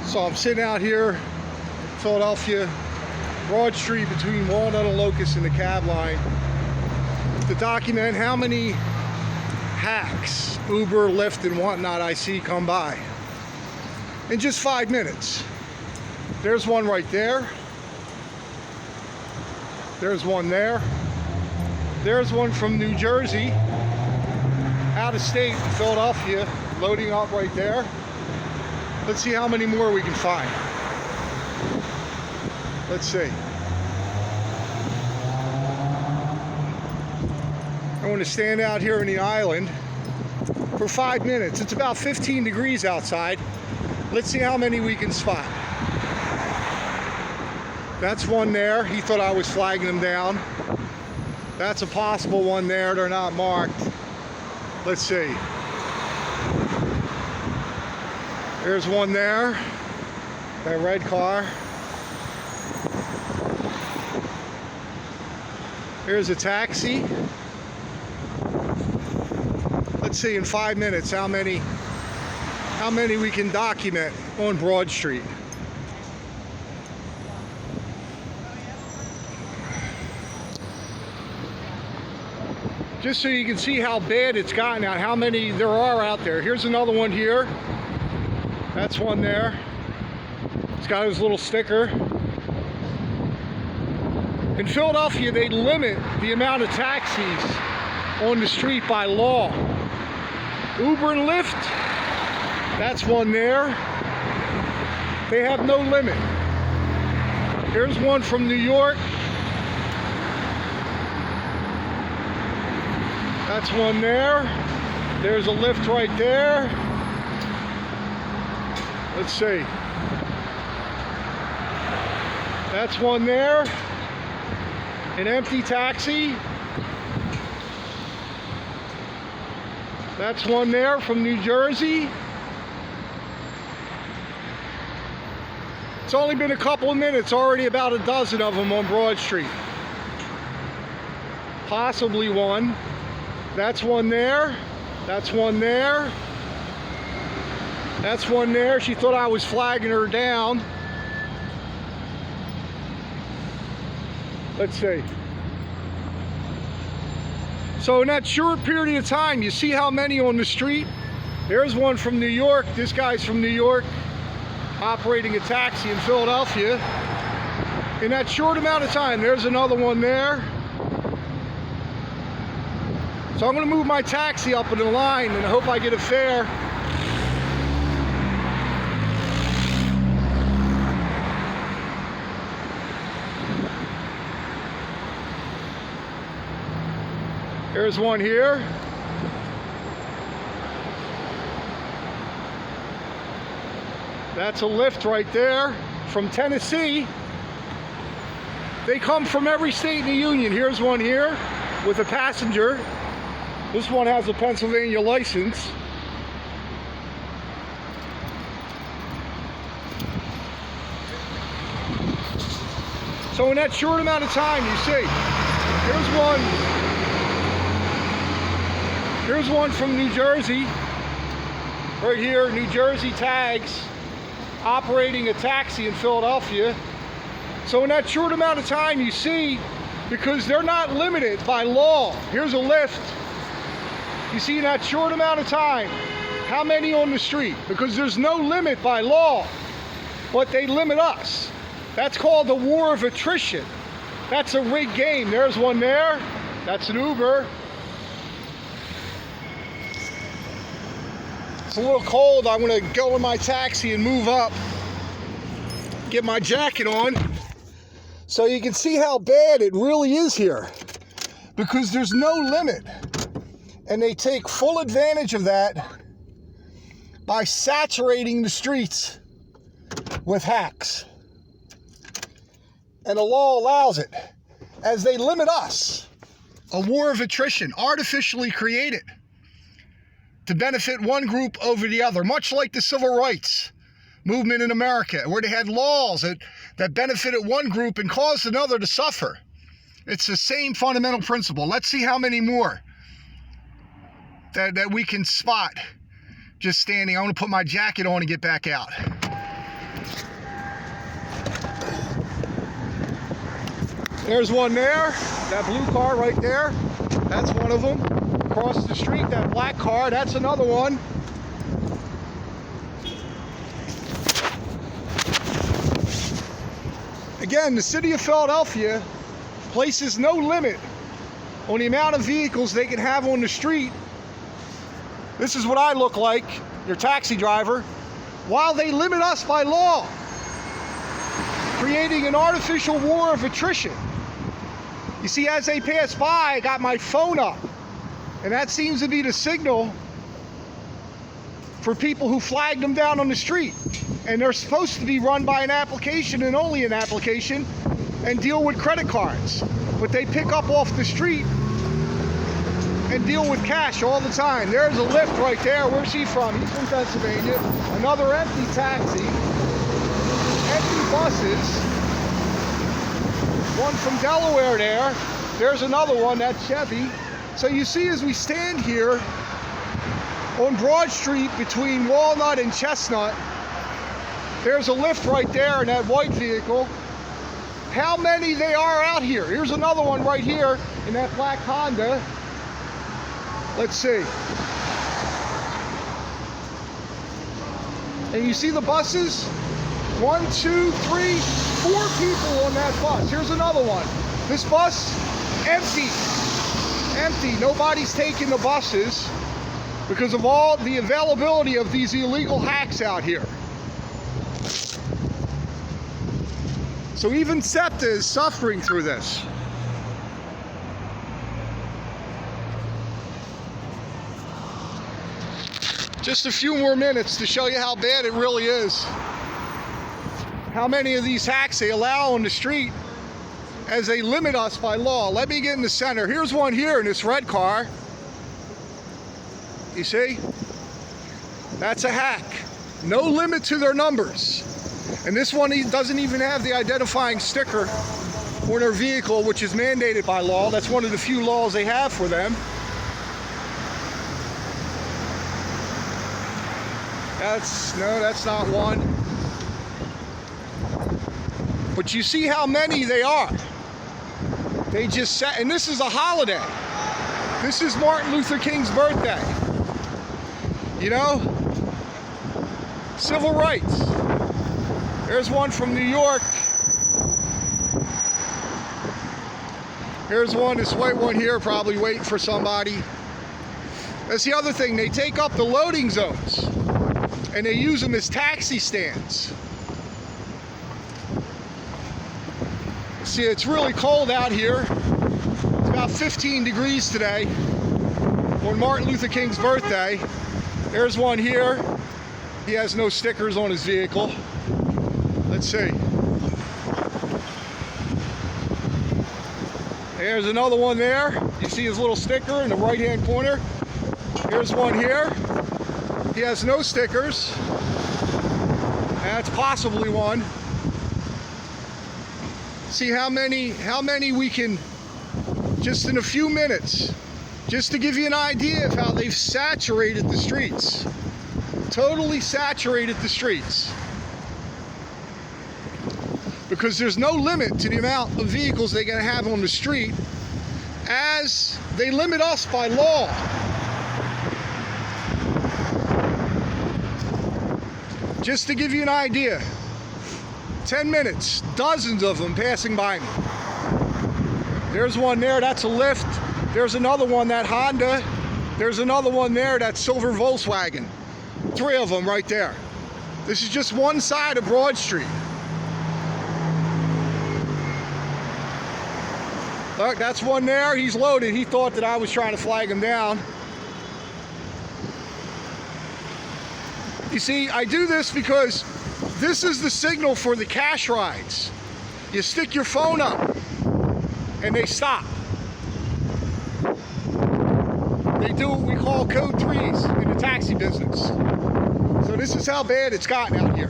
So I'm sitting out here, Philadelphia, Broad Street between Walnut and Locust and the cab line to document how many hacks, Uber, Lyft, and whatnot I see come by in just 5 minutes. There's one right there. There's one there. There's one from New Jersey, out of state in Philadelphia, loading up right there. Let's see how many more we can find. Let's see. I want to stand out here in the island for 5 minutes. It's about 15 degrees outside. Let's see how many we can spot. That's one there. He thought I was flagging him down. That's a possible one there. They're not marked. Let's see. There's one there. That red car. Here's a taxi. Let's see in 5 minutes how many we can document on Broad Street. Just so you can see how bad it's gotten out, how many there are out there. Here's another one here. That's one there. It's got his little sticker. In Philadelphia, they limit the amount of taxis on the street by law. Uber and Lyft, that's one there. They have no limit. Here's one from New York. That's one there. There's a Lyft right there. Let's see. That's one there. An empty taxi. That's one there from New Jersey. It's only been a couple of minutes, already about a dozen of them on Broad Street. Possibly one. That's one there. That's one there. That's one there. She thought I was flagging her down. Let's see. So in that short period of time, you see how many on the street? There's one from New York. This guy's from New York, operating a taxi in Philadelphia. In that short amount of time, there's another one there. So I'm going to move my taxi up in the line and I hope I get a fare. There's one here. That's a Lyft right there from Tennessee. They come from every state in the union. Here's one here with a passenger. This one has a Pennsylvania license. So in that short amount of time, you see, here's one from New Jersey. Right here, New Jersey tags, operating a taxi in Philadelphia. So in that short amount of time, you see, because they're not limited by law. Here's a Lyft. You see in that short amount of time, how many on the street? Because there's no limit by law, but they limit us. That's called the war of attrition. That's a rigged game. There's one there. That's an Uber. It's a little cold. I'm going to go in my taxi and move up, get my jacket on, so you can see how bad it really is here, because there's no limit. And they take full advantage of that by saturating the streets with hacks. And the law allows it, as they limit us. A war of attrition, artificially created to benefit one group over the other, much like the civil rights movement in America, where they had laws that benefited one group and caused another to suffer. It's the same fundamental principle. Let's see how many more that we can spot just standing. I want to put my jacket on and get back out. There's one there, that blue car right there. That's one of them. Across the street, that black car, that's another one. Again, the city of Philadelphia places no limit on the amount of vehicles they can have on the street. This is what I look like, your taxi driver, while they limit us by law, creating an artificial war of attrition. You see, as they pass by, I got my phone up, and that seems to be the signal for people who flag them down on the street. And they're supposed to be run by an application and only an application and deal with credit cards. But they pick up off the street and deal with cash all the time. There's a lift right there. Where's he from? He's from Pennsylvania. Another empty taxi. Empty buses. One from Delaware there. There's another one, that's Chevy. So you see, as we stand here on Broad Street between Walnut and Chestnut, there's a lift right there in that white vehicle. How many they are out here. Here's another one right here in that black Honda. Let's see. And you see the buses? 1, 2, 3, 4 people on that bus. Here's another one. This bus, empty. Empty. Nobody's taking the buses because of all the availability of these illegal hacks out here. So even SEPTA is suffering through this. Just a few more minutes to show you how bad it really is. How many of these hacks they allow on the street as they limit us by law. Let me get in the center. Here's one here in this red car. You see? That's a hack. No limit to their numbers. And this one doesn't even have the identifying sticker for their vehicle, which is mandated by law. That's one of the few laws they have for them. That's not one. But you see how many they are. They just sat, and this is a holiday. This is Martin Luther King's birthday. You know? Civil rights. There's one from New York. Here's one, this white one here, probably waiting for somebody. That's the other thing, they take up the loading zones and they use them as taxi stands. See, it's really cold out here. It's about 15 degrees today on Martin Luther King's birthday. There's one here. He has no stickers on his vehicle. Let's see. There's another one there. You see his little sticker in the right-hand corner. Here's one here. He has no stickers. That's possibly one. See how many we can, just in a few minutes, just to give you an idea of how they've saturated the streets. Totally saturated the streets. Because there's no limit to the amount of vehicles they're going to have on the street, as they limit us by law. Just to give you an idea, 10 minutes, dozens of them passing by me. There's one there, that's a lift. There's another one, that Honda. There's another one there, that silver Volkswagen. 3 of them right there. This is just one side of Broad Street. Look, that's one there. He's loaded. He thought that I was trying to flag him down. You see, I do this because this is the signal for the cash rides. You stick your phone up and they stop. They do what we call code 3s in the taxi business. So this is how bad it's gotten out here.